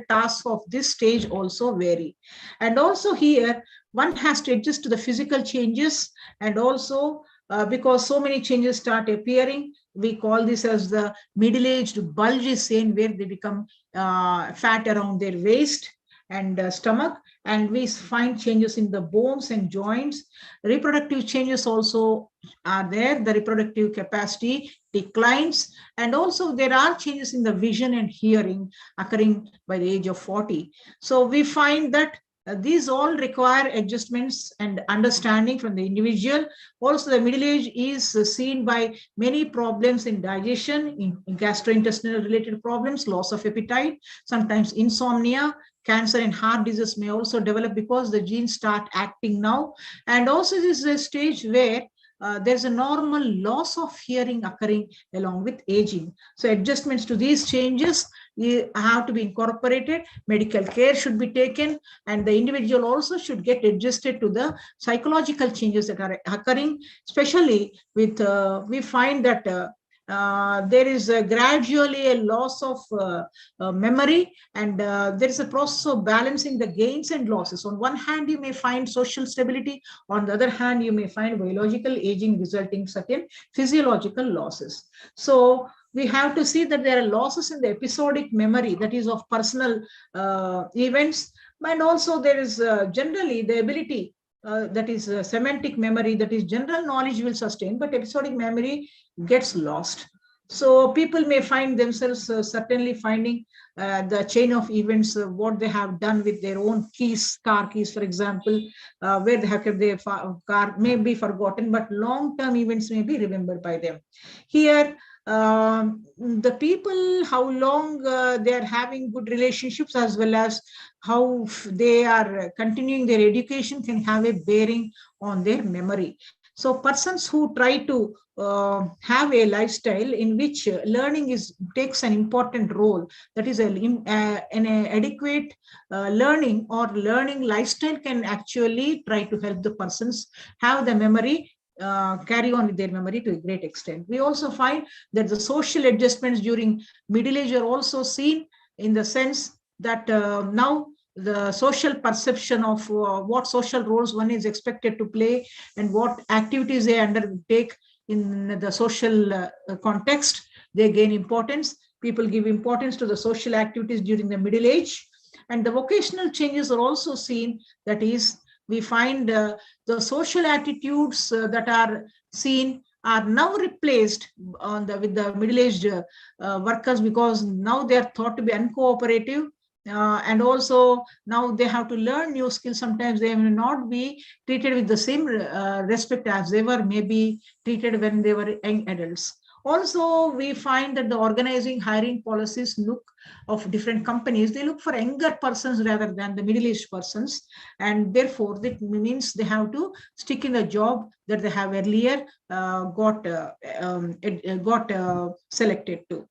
tasks of this stage also vary. And also here, one has to adjust to the physical changes, and also because so many changes start appearing, we call this as the middle-aged bulge is seen, where they become fat around their waist and stomach, and we find changes in the bones and joints. Reproductive changes also are there. The reproductive capacity declines, and also there are changes in the vision and hearing occurring by the age of 40. So we find that these all require adjustments and understanding from the individual. Also, the middle age is seen by many problems in digestion, in gastrointestinal related problems, loss of appetite, sometimes insomnia. Cancer and heart disease may also develop because the genes start acting now. And also this is a stage where there's a normal loss of hearing occurring along with aging. So adjustments to these changes have to be incorporated. Medical care should be taken, and the individual also should get adjusted to the psychological changes that are occurring, especially with, we find that there is gradually a loss of memory, and there is a process of balancing the gains and losses. On one hand, you may find social stability. On the other hand, you may find biological aging resulting certain physiological losses. So we have to see that there are losses in the episodic memory, that is of personal events, and also there is generally the ability that is semantic memory, that is general knowledge will sustain, but episodic memory gets lost. So people may find themselves certainly finding the chain of events, what they have done with their own keys, car keys, for example, where they have kept their car may be forgotten, but long-term events may be remembered by them. Here, the people, how long they are having good relationships, as well as how they are continuing their education, can have a bearing on their memory. So persons who try to have a lifestyle in which learning takes an important role, that is an adequate learning or learning lifestyle can actually try to help the persons have the memory, carry on with their memory to a great extent. We also find that the social adjustments during middle age are also seen, in the sense that now the social perception of what social roles one is expected to play and what activities they undertake in the social context, they gain importance. People give importance to the social activities during the middle age. And the vocational changes are also seen, that is, we find the social attitudes that are seen are now replaced with the middle-aged workers, because now they are thought to be uncooperative. And also now they have to learn new skills. Sometimes they may not be treated with the same respect as they were maybe treated when they were young adults. Also, we find that the organizing hiring policies look of different companies, they look for younger persons rather than the middle-aged persons. And therefore, that means they have to stick in the job that they have earlier got selected to.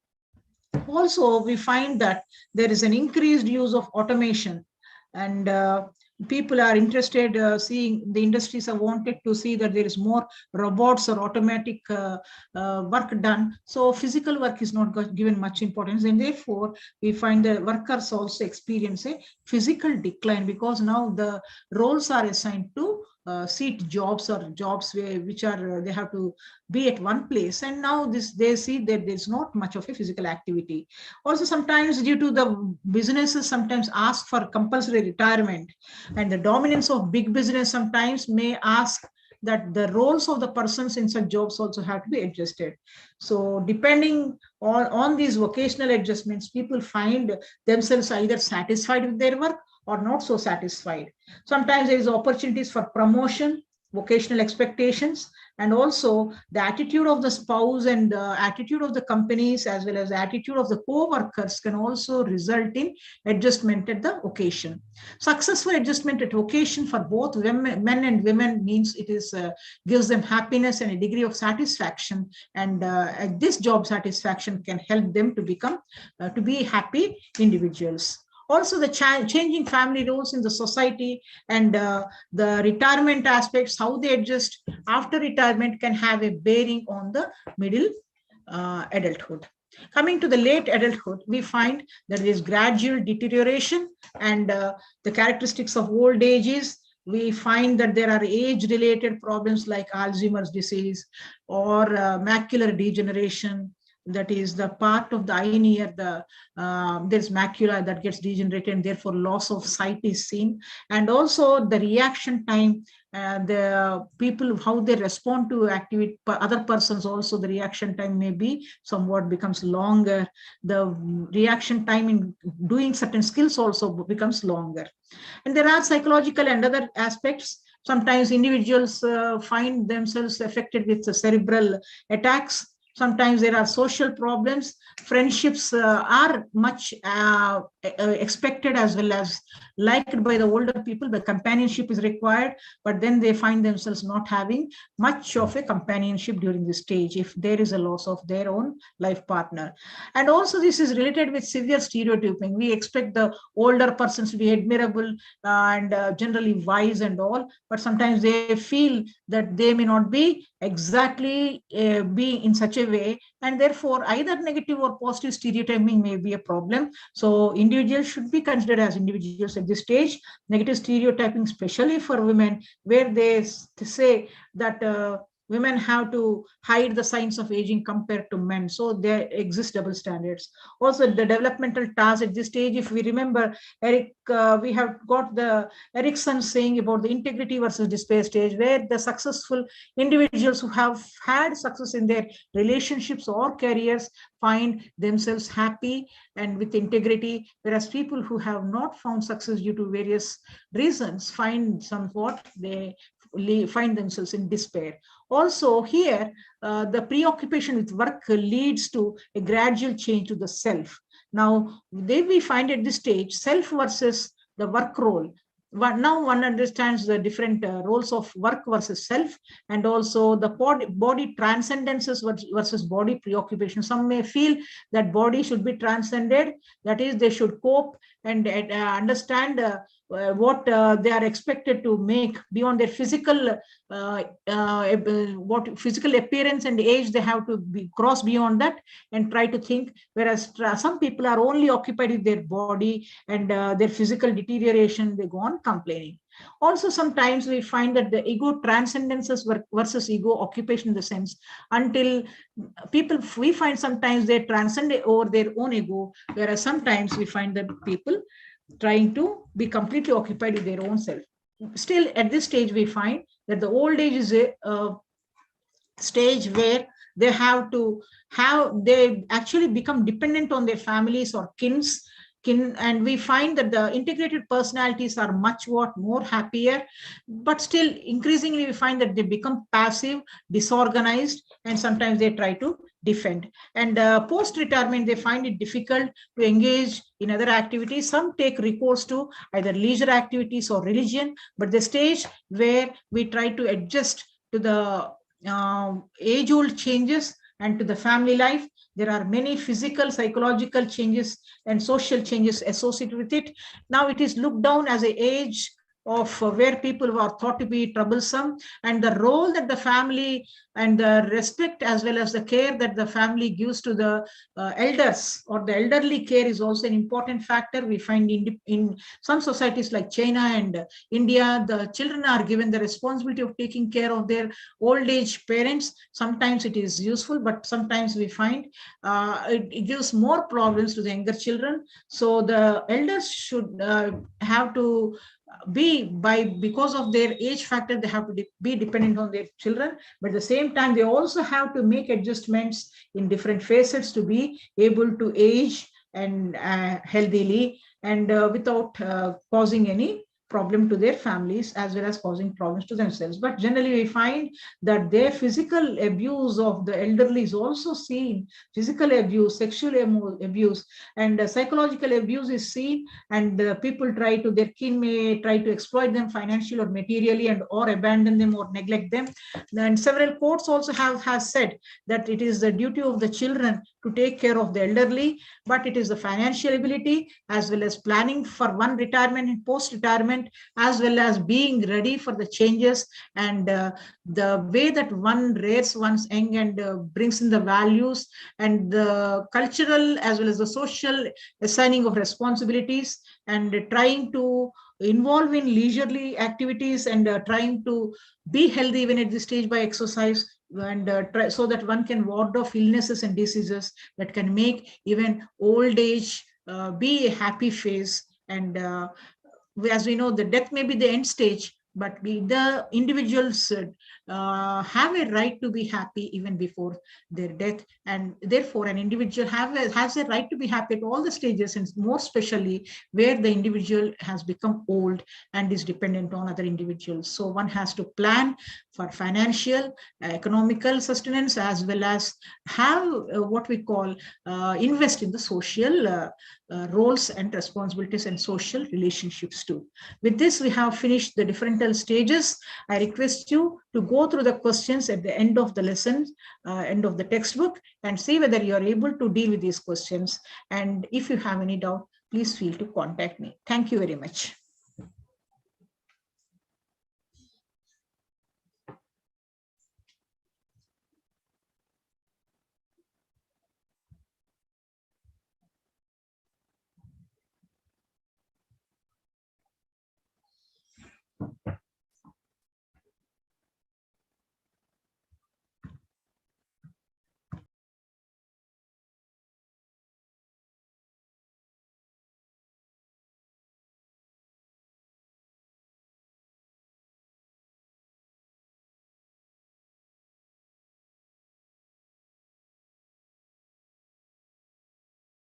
Also, we find that there is an increased use of automation, and people are interested seeing, the industries have wanted to see that there is more robots or automatic work done. So physical work is not given much importance, and therefore we find the workers also experience a physical decline, because now the roles are assigned to seat jobs, or jobs which are they have to be at one place, and now this they see that there's not much of a physical activity. Also sometimes due to the businesses sometimes ask for compulsory retirement, and the dominance of big business sometimes may ask that the roles of the persons in such jobs also have to be adjusted. So depending on these vocational adjustments, people find themselves either satisfied with their work or not so satisfied. Sometimes there is opportunities for promotion, vocational expectations, and also the attitude of the spouse and the attitude of the companies as well as the attitude of the co-workers can also result in adjustment at the occasion. Successful adjustment at occasion for both women, men and women, means it is gives them happiness and a degree of satisfaction, and this job satisfaction can help them to become to be happy individuals. Also the changing family roles in the society and the retirement aspects, how they adjust after retirement, can have a bearing on the middle adulthood. Coming to the late adulthood, we find that there is gradual deterioration, and the characteristics of old age is, we find that there are age-related problems like Alzheimer's disease or macular degeneration. That is the part of the eye near the there's macula that gets degenerated, and therefore loss of sight is seen. And also the reaction time, the people, how they respond to activity, other persons, also the reaction time may be somewhat becomes longer. The reaction time in doing certain skills also becomes longer. And there are psychological and other aspects. Sometimes individuals find themselves affected with cerebral attacks. Sometimes there are social problems. Friendships are much expected as well as liked by the older people. The companionship is required, but then they find themselves not having much of a companionship during this stage if there is a loss of their own life partner. And also this is related with severe stereotyping. We expect the older persons to be admirable and generally wise and all, but sometimes they feel that they may not be exactly be in such a way, and therefore either negative or positive stereotyping may be a problem. So individuals should be considered as individuals at this stage. Negative stereotyping, especially for women, where they say that women have to hide the signs of aging compared to men. So there exist double standards. Also the developmental tasks at this stage, if we remember Eric, we have got the Erikson saying about the integrity versus despair stage, where the successful individuals who have had success in their relationships or careers find themselves happy and with integrity, whereas people who have not found success due to various reasons find somewhat they find themselves in despair. Also here, the preoccupation with work leads to a gradual change to the self. Now, we find at this stage, self versus the work role. Now one understands the different roles of work versus self, and also the body transcendences versus body preoccupation. Some may feel that body should be transcended, that is, they should cope and understand what they are expected to make beyond their physical what physical appearance and age. They have to be cross beyond that and try to think, whereas some people are only occupied with their body and their physical deterioration, they go on complaining. Also sometimes we find that the ego transcendences versus ego occupation, in the sense until people, we find sometimes they transcend over their own ego, whereas sometimes we find that people trying to be completely occupied with their own self. Still at this stage we find that the old age is a stage where they have to they actually become dependent on their families or kin, and we find that the integrated personalities are much more happier, but still increasingly we find that they become passive, disorganized, and sometimes they try to defend. And post-retirement, they find it difficult to engage in other activities. Some take recourse to either leisure activities or religion, but the stage where we try to adjust to the age-old changes and to the family life, there are many physical, psychological changes and social changes associated with it. Now it is looked down as an age of where people were thought to be troublesome, and the role that the family and the respect as well as the care that the family gives to the elders or the elderly care is also an important factor. We find in some societies like China and India, the children are given the responsibility of taking care of their old age parents. Sometimes it is useful, but sometimes we find it gives more problems to the younger children. So the elders should have to because of their age factor, they have to be dependent on their children, but at the same time they also have to make adjustments in different facets to be able to age and healthily and without causing any problem to their families as well as causing problems to themselves. But generally we find that their physical abuse of the elderly is also seen. Physical abuse, sexual abuse, and psychological abuse is seen, and people try to, their kin may try to exploit them financially or materially, and or abandon them or neglect them. And several courts also have said that it is the duty of the children to take care of the elderly, but it is the financial ability as well as planning for one retirement and post-retirement, as well as being ready for the changes, and the way that one rears one's young and brings in the values and the cultural as well as the social assigning of responsibilities, and trying to involve in leisurely activities, and trying to be healthy even at this stage by exercise, and so that one can ward off illnesses and diseases that can make even old age be a happy phase. And as we know, the death may be the end stage, but the individuals have a right to be happy even before their death, and therefore an individual has a right to be happy at all the stages, and more especially where the individual has become old and is dependent on other individuals. So one has to plan for financial, economical sustenance, as well as have what we call invest in the social roles and responsibilities and social relationships too. With this, we have finished the differential stages. I request you to go through the questions at the end of the lesson, end of the textbook, and see whether you are able to deal with these questions. And if you have any doubt, please feel to contact me. Thank you very much.